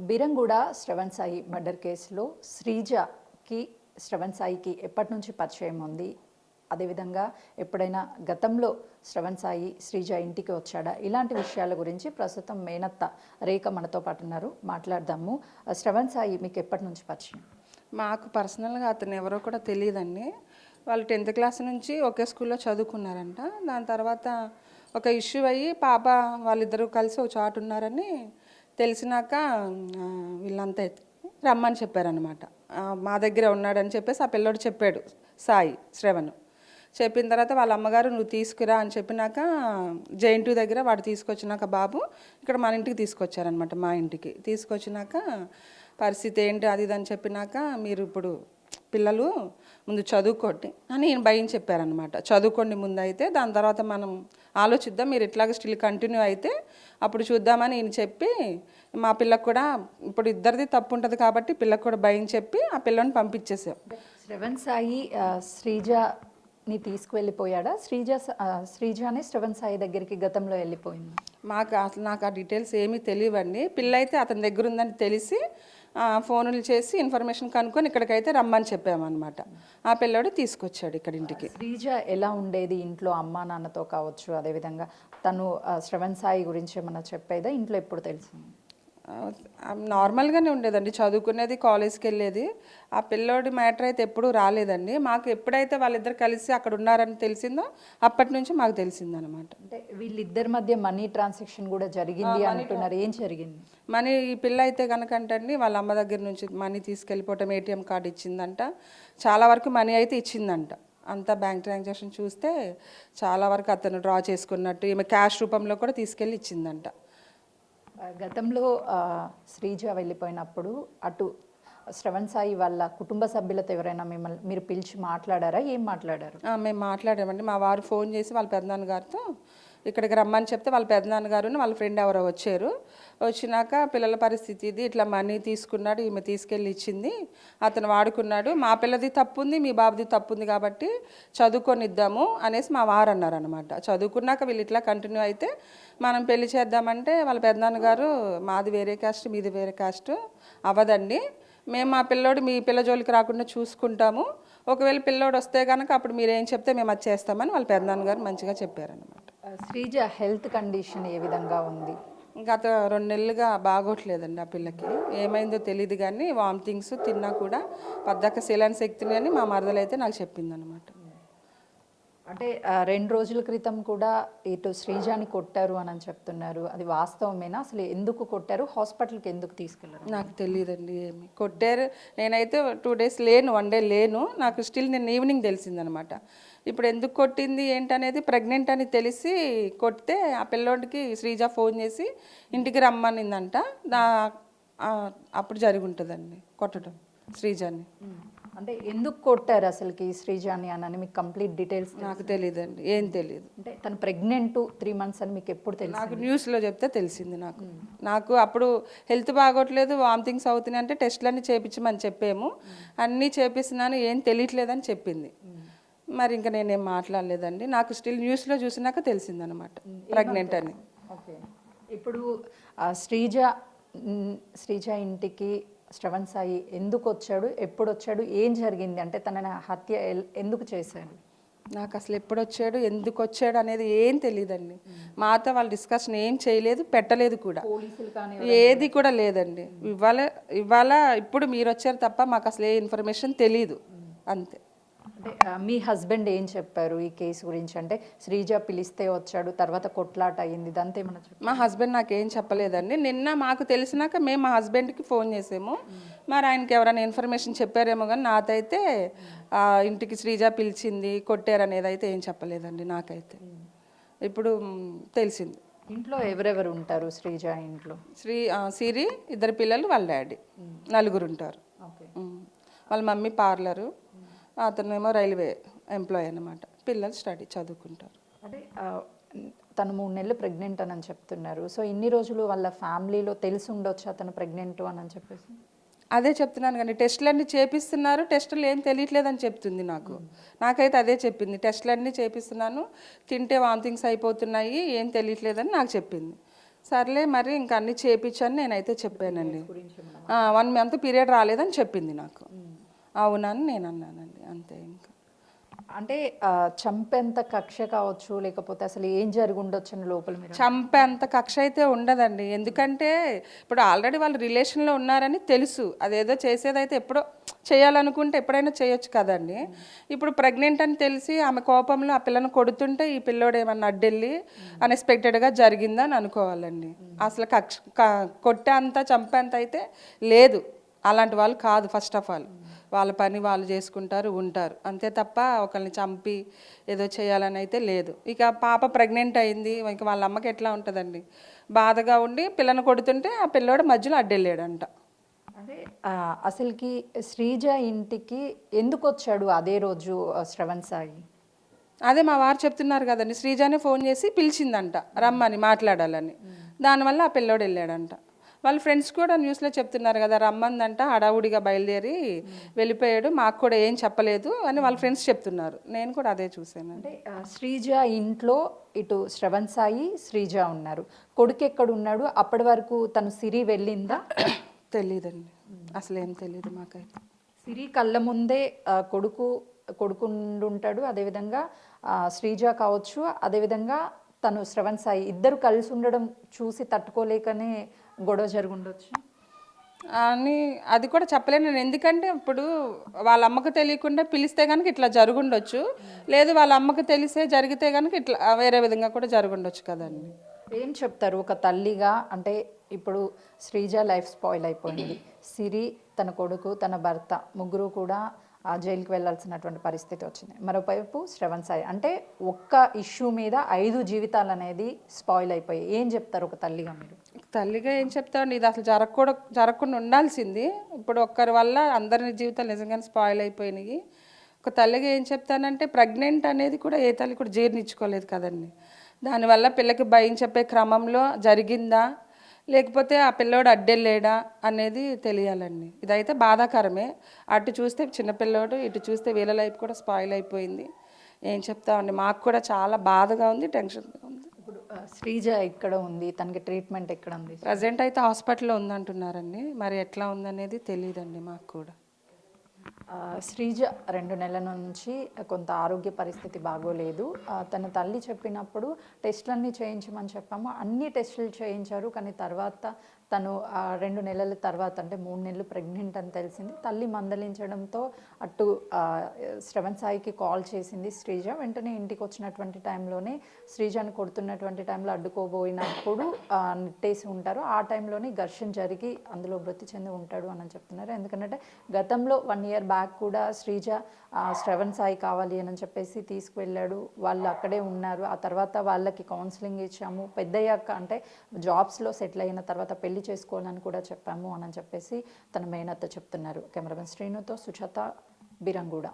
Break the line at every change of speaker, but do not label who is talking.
Beeramguda Shravan Sai murder కేసులో శ్రీజకి శ్రవణ్ సాయికి ఎప్పటి నుంచి పరిచయం ఉంది? అదేవిధంగా ఎప్పుడైనా గతంలో శ్రవణ్ సాయి శ్రీజ ఇంటికి వచ్చాడా? ఇలాంటి విషయాల గురించి ప్రస్తుతం మేనత్త రేఖ మనతో పాటు ఉన్నారు, మాట్లాడదాము. శ్రవణ్ సాయి మీకు ఎప్పటి నుంచి పరిచయం?
మాకు పర్సనల్గా అతను ఎవరో కూడా తెలియదండి. వాళ్ళు 10th క్లాస్ నుంచి ఒకే స్కూల్లో చదువుకున్నారంట. దాని తర్వాత ఒక ఇష్యూ అయ్యి పాప వాళ్ళిద్దరూ కలిసి ఒక చాటు ఉన్నారని తెలిసినాక వీళ్ళంతా రమ్మని చెప్పారనమాట. మా దగ్గర ఉన్నాడని చెప్పేసి ఆ పిల్లోడు చెప్పాడు, సాయి శ్రవణ్. చెప్పిన తర్వాత వాళ్ళ అమ్మగారు నువ్వు తీసుకురా అని చెప్పినాక జైంటు దగ్గర వాడు తీసుకొచ్చినాక బాబు ఇక్కడ మన ఇంటికి తీసుకొచ్చారనమాట. మా ఇంటికి తీసుకొచ్చినాక పరిస్థితి ఏంటి అది ఇది అని చెప్పినాక మీరు ఇప్పుడు పిల్లలు ముందు చదువుకోండి అని ఈయన భయం చెప్పారనమాట. చదువుకోండి ముందు, అయితే దాని తర్వాత మనం ఆలోచిద్దాం, మీరు ఇట్లాగ స్టిల్ కంటిన్యూ అయితే అప్పుడు చూద్దామని ఈయన చెప్పి మా పిల్లకు కూడా ఇప్పుడు ఇద్దరిది తప్పు ఉంటుంది కాబట్టి పిల్లకు కూడా భయం చెప్పి ఆ పిల్లని పంపించేసాం.
శ్రవణ్ సాయి శ్రీజని తీసుకువెళ్ళిపోయాడా? శ్రీజానే శ్రవణ్ సాయి దగ్గరికి గతంలో వెళ్ళిపోయింది?
నాకు ఆ డీటెయిల్స్ ఏమీ తెలియవండి. పిల్ల అయితే అతని దగ్గర ఉందని తెలిసి ఫోన్లు చేసి ఇన్ఫర్మేషన్ కనుక్కొని ఇక్కడికైతే రమ్మని చెప్పామన్నమాట. ఆ పిల్లోడు తీసుకొచ్చాడు ఇక్కడ ఇంటికి.
శ్రీజ ఎలా ఉండేది ఇంట్లో? అమ్మా నాన్నతో కావచ్చు, అదేవిధంగా తను శ్రవణ్ సాయి గురించి ఏమన్నా చెప్పేదా ఇంట్లో? ఎప్పుడు తెలిసింది?
నార్మల్గానే ఉండేదండి, చదువుకునేది, కాలేజ్కి వెళ్ళేది. ఆ పిల్లోడి మ్యాటర్ అయితే ఎప్పుడూ రాలేదండి. మాకు ఎప్పుడైతే వాళ్ళిద్దరు కలిసి అక్కడ ఉన్నారని తెలిసిందో అప్పటి నుంచి మాకు తెలిసిందనమాట.
అంటే వీళ్ళిద్దరి మధ్య మనీ ట్రాన్సాక్షన్ కూడా జరిగింది అంటున్నారు, ఏం జరిగింది?
మనీ ఈ పిల్ల అయితే కనుకంటండి వాళ్ళ అమ్మ దగ్గర నుంచి మనీ తీసుకెళ్ళిపోవటం, ఏటీఎం కార్డు ఇచ్చిందంట, చాలా వరకు మనీ అయితే ఇచ్చిందంట. అంతా బ్యాంక్ ట్రాన్సాక్షన్ చూస్తే చాలా వరకు అతను డ్రా చేసుకున్నట్టు, ఈమె క్యాష్ రూపంలో కూడా తీసుకెళ్ళి ఇచ్చిందంట.
గతంలో శ్రీజ వెళ్ళిపోయినప్పుడు అటు శ్రవణ్ సాయి వాళ్ళ కుటుంబ సభ్యులతో ఎవరైనా మీరు పిలిచి మాట్లాడారా? ఏం మాట్లాడారు?
మేము మాట్లాడామండి. మా వారు ఫోన్ చేసి వాళ్ళ పెద్దనాన్నగారితో ఇక్కడికి రమ్మని చెప్తే వాళ్ళ పెద్దనాన్నగారు వాళ్ళ ఫ్రెండ్ ఎవరో వచ్చారు. వచ్చినాక పిల్లల పరిస్థితి ఇది, ఇట్లా మనీ తీసుకున్నాడు, ఈమె తీసుకెళ్ళి ఇచ్చింది, అతను వాడుకున్నాడు, మా పిల్లది తప్పు ఉంది, మీ బాబుది తప్పు ఉంది కాబట్టి చదువుకొనిద్దాము అనేసి మా వారు అన్నారనమాట. చదువుకున్నాక వీళ్ళు ఇట్లా కంటిన్యూ అయితే మనం పెళ్లి చేద్దామంటే వాళ్ళ పెద్దనాన్నగారు మాది వేరే కాస్ట్, మీది వేరే కాస్ట్ అవ్వదండి, మేము మా పిల్లోడు మీ పిల్ల జోలికి రాకుండా చూసుకుంటాము, ఒకవేళ పిల్లోడు వస్తే కనుక అప్పుడు మీరు ఏం చెప్తే మేము అది చేస్తామని వాళ్ళ పెద్దనాన్నగారు మంచిగా చెప్పారనమాట.
శ్రీజ హెల్త్ కండిషన్ ఏ విధంగా ఉంది?
గత 2 నెలలుగా బాగోట్లేదండి. ఆ పిల్లకి ఏమైందో తెలియదు కానీ వామిటింగ్స్, తిన్నా కూడా పద్దాక శీలాన్ శక్తిని అని మా మరదలైతే నాకు చెప్పిందనమాట.
అంటే 2 రోజుల క్రితం కూడా ఇటు శ్రీజాని కొట్టారు అని చెప్తున్నారు, అది వాస్తవమేనా? అసలు ఎందుకు కొట్టారు? హాస్పిటల్కి ఎందుకు తీసుకెళ్ళారు?
నాకు తెలియదండి ఏమి కొట్టారు. నేనైతే 2 days లేను, 1 day లేను. నాకు స్టిల్ నేను ఈవినింగ్ తెలిసిందనమాట. ఇప్పుడు ఎందుకు కొట్టింది ఏంటనేది ప్రెగ్నెంట్ అని తెలిసి కొడితే ఆ పిల్లోడికి శ్రీజ ఫోన్ చేసి ఇంటికి రమ్మనిందంట. అప్పుడు జరిగి ఉంటుందండి కొట్టడం శ్రీజాని.
అంటే ఎందుకు కొట్టారు అసలుకి శ్రీజాని అని మీకు కంప్లీట్ డీటెయిల్స్?
నాకు తెలియదండి, ఏం తెలియదు.
అంటే తను ప్రెగ్నెంట్ 3 months అని మీకు ఎప్పుడు తెలియదు?
నాకు న్యూస్లో చెప్తే తెలిసింది. నాకు అప్పుడు హెల్త్ బాగోట్లేదు, వామిటింగ్స్ అవుతున్నాయి అంటే టెస్టులన్నీ చేయించమని చెప్పాము, అన్నీ చేపిస్తున్నాను, ఏం తెలియట్లేదని చెప్పింది. మరి ఇంకా నేనేం మాట్లాడలేదండి. నాకు స్టిల్ న్యూస్లో చూసినాక తెలిసిందనమాట ప్రెగ్నెంట్ అని.
ఓకే, ఇప్పుడు శ్రీజ ఇంటికి శ్రవణ్ సాయి ఎందుకు వచ్చాడు, ఎప్పుడు వచ్చాడు, ఏం జరిగింది? అంటే తనని హత్య ఎందుకు చేశాడు?
నాకు అసలు ఎప్పుడు వచ్చాడు, ఎందుకు వచ్చాడు అనేది ఏం తెలియదండి. మాతో వాళ్ళు డిస్కషన్ ఏం చేయలేదు, పెట్టలేదు కూడా, ఏది కూడా లేదండి. ఇవాళ ఇప్పుడు మీరు వచ్చారు తప్ప మాకు అసలు ఏ ఇన్ఫర్మేషన్ తెలీదు, అంతే.
అంటే మీ హస్బెండ్ ఏం చెప్పారు ఈ కేసు గురించి? అంటే శ్రీజ పిలిస్తే వచ్చాడు, తర్వాత కొట్లాట అయ్యింది, ఇదంతా ఏమన్నా చెప్పారు?
మా హస్బెండ్ నాకేం చెప్పలేదండి. నిన్న మాకు తెలిసినాక మేము మా హస్బెండ్కి ఫోన్ చేసాము. మరి ఆయనకి ఎవరైనా ఇన్ఫర్మేషన్ చెప్పారేమో కానీ నాకైతే ఇంటికి శ్రీజ పిలిచింది, కొట్టారనేది అయితే ఏం చెప్పలేదండి నాకైతే. ఇప్పుడు తెలిసింది.
ఇంట్లో ఎవరెవరు ఉంటారు శ్రీజ ఇంట్లో?
సిరి, 2 పిల్లలు, వాళ్ళ డాడీ, 4 ఉంటారు. వాళ్ళ మమ్మీ పార్లరు, అతనేమో రైల్వే ఎంప్లాయీ అనమాట. పిల్లలు స్టడీ చదువుకుంటారు.
అంటే తను 3 నెలలు ప్రెగ్నెంట్ అని చెప్తున్నారు. సో ఇన్ని రోజులు వాళ్ళ ఫ్యామిలీలో తెలిసి ఉండొచ్చు అతను ప్రెగ్నెంట్ అని చెప్పేసి?
అదే చెప్తున్నాను కానీ టెస్టులన్నీ చేపిస్తున్నారు, టెస్టులు ఏం తెలియట్లేదని చెప్తుంది నాకైతే అదే చెప్పింది. టెస్టులన్నీ చేపిస్తున్నాను, తింటే వామిటింగ్స్ అయిపోతున్నాయి, ఏం తెలియట్లేదని నాకు చెప్పింది. సర్లే మరి ఇంకా అన్ని చేపించని నేనైతే చెప్పానండి. 1 మంత్ పీరియడ్ రాలేదని చెప్పింది నాకు. అవునని నేను అన్నానండి, అంతే ఇంకా.
అంటే చంపేంత కక్ష కావచ్చు, లేకపోతే అసలు ఏం జరిగి ఉండొచ్చు అని లోపల మీరు
చంపేంత కక్ష అయితే ఉండదండి. ఎందుకంటే ఇప్పుడు ఆల్రెడీ వాళ్ళు రిలేషన్లో ఉన్నారని తెలుసు. అదేదో చేసేదైతే ఎప్పుడో చేయాలనుకుంటే ఎప్పుడైనా చేయొచ్చు కదండి. ఇప్పుడు ప్రెగ్నెంట్ అని తెలిసి ఆమె కోపంలో ఆ పిల్లను కొడుతుంటే ఈ పిల్లోడు ఏమన్నా అడ్డెళ్ళి అన్ఎక్స్పెక్టెడ్గా జరిగిందని అనుకోవాలండి. అసలు కొట్టే అంత చంపేంత అయితే లేదు. అలాంటి వాళ్ళు కాదు. ఫస్ట్ ఆఫ్ ఆల్ వాళ్ళ పని వాళ్ళు చేసుకుంటారు, ఉంటారు, అంతే తప్ప ఒకరిని చంపి ఏదో చేయాలని అయితే లేదు. ఇక పాప ప్రెగ్నెంట్ అయింది, ఇంక వాళ్ళ అమ్మకి ఎట్లా ఉంటుందండి, బాధగా ఉండి పిల్లని కొడుతుంటే ఆ పిల్లోడు మధ్యలో అడ్డెళ్ళాడంట.
అంటే అసలుకి శ్రీజ ఇంటికి ఎందుకు వచ్చాడు అదే రోజు శ్రవణ్ సాయి?
అదే మా వారు చెప్తున్నారు కదండి, శ్రీజానే ఫోన్ చేసి పిలిచిందంట రమ్మని మాట్లాడాలని. దానివల్ల ఆ పిల్లోడు వెళ్ళాడంట. వాళ్ళ ఫ్రెండ్స్ కూడా న్యూస్లో చెప్తున్నారు కదా, రమ్మందంట, హడావుడిగా బయలుదేరి వెళ్ళిపోయాడు, మాకు కూడా ఏం చెప్పలేదు అని వాళ్ళ ఫ్రెండ్స్ చెప్తున్నారు. నేను కూడా అదే చూశాను.
అంటే శ్రీజ ఇంట్లో ఇటు శ్రవణ్ సాయి, శ్రీజ ఉన్నారు. కొడుకు ఎక్కడ ఉన్నాడు? అప్పటి వరకు తను సిరి వెళ్ళిందా?
తెలీదండి, అసలు ఏం తెలీదు మాకైతే.
సిరి కళ్ళ ముందే కొడుకుండుంటాడు. అదేవిధంగా శ్రీజ కావచ్చు, అదేవిధంగా తను శ్రవణ్ సాయి ఇద్దరు కలిసి ఉండడం చూసి తట్టుకోలేకనే గొడవ జరుగుండొచ్చు
అని అది కూడా చెప్పలేను నేను. ఎందుకంటే ఇప్పుడు వాళ్ళ అమ్మకు తెలియకుండా పిలిస్తే కనుక ఇట్లా జరుగుండొచ్చు, లేదు వాళ్ళ అమ్మకు తెలిసే జరిగితే కనుక ఇట్లా వేరే విధంగా కూడా జరుగుండొచ్చు కదండి.
ఏం చెప్తారు ఒక తల్లిగా? అంటే ఇప్పుడు శ్రీజ లైఫ్ స్పాయిల్ అయిపోయింది, సిరి, తన కొడుకు, తన భర్త ముగ్గురు కూడా జైలుకి వెళ్ళాల్సినటువంటి పరిస్థితి వచ్చింది. మరోవైపు శ్రవణ్ సాయి, అంటే ఒక్క ఇష్యూ మీద 5 జీవితాలు అనేది స్పాయిల్ అయిపోయాయి. ఏం చెప్తారు ఒక తల్లిగా మీరు?
తల్లిగా ఏం చెప్తామండి, ఇది అసలు జరగకుండా ఉండాల్సింది. ఇప్పుడు ఒక్కరి వల్ల అందరి జీవితాలు నిజంగానే స్పాయిల్ అయిపోయినాయి. ఒక తల్లిగా ఏం చెప్తానంటే, ప్రెగ్నెంట్ అనేది కూడా ఏ తల్లి కూడా జీర్ణించుకోలేదు కదండి. దానివల్ల పిల్లకి భయం చెప్పే క్రమంలో జరిగిందా, లేకపోతే ఆ పిల్లోడు అడ్డెళ్ళాడా అనేది తెలియాలండి. ఇదైతే బాధాకరమే. అటు చూస్తే చిన్నపిల్లోడు, ఇటు చూస్తే వీళ్ళ లైఫ్ కూడా స్పాయిల్ అయిపోయింది. ఏం చెప్తామండి, మాకు కూడా చాలా బాధగా ఉంది, టెన్షన్గా ఉంది.
ఇప్పుడు శ్రీజ ఎక్కడ ఉంది? తనకి ట్రీట్మెంట్ ఎక్కడ ఉంది?
ప్రజెంట్ అయితే హాస్పిటల్లో ఉందంటున్నారండి, మరి ఎట్లా ఉందనేది తెలియదండి మాకు కూడా.
శ్రీజ 2 నెలల నుంచి కొంత ఆరోగ్య పరిస్థితి బాగోలేదు. తన తల్లి చెప్పినప్పుడు టెస్టులన్నీ చేయించమని చెప్పాము, అన్ని టెస్టులు చేయించారు. కానీ తర్వాత తను 2 నెలల తర్వాత, అంటే 3 నెలలు ప్రెగ్నెంట్ అని తెలిసింది. తల్లి మందలించడంతో అటు శ్రవణ్ సాయికి కాల్ చేసింది శ్రీజ. వెంటనే ఇంటికి వచ్చినటువంటి టైంలోనే శ్రీజను కొడుతున్నటువంటి టైంలో అడ్డుకోబోయినప్పుడు నెట్టేసి ఉంటారు. ఆ టైంలోనే ఘర్షణ జరిగి అందులో మృతి చెంది ఉంటాడు అని చెప్తున్నారు. ఎందుకంటే గతంలో 1 ఇయర్ బ్యాక్ కూడా శ్రీజ శ్రవణ్ సాయి కావాలి అని చెప్పేసి తీసుకువెళ్ళాడు. వాళ్ళు అక్కడే ఉన్నారు. ఆ తర్వాత వాళ్ళకి కౌన్సిలింగ్ ఇచ్చాము. పెద్దయ్యాక, అంటే జాబ్స్లో సెటిల్ అయిన తర్వాత పెళ్లి చేసుకోవాలని కూడా చెప్పాము అని చెప్పేసి తన మేనత్త చెప్తున్నారు. కెమెరామెన్ శ్రీనుతో సుజాత, బిరంగూడ.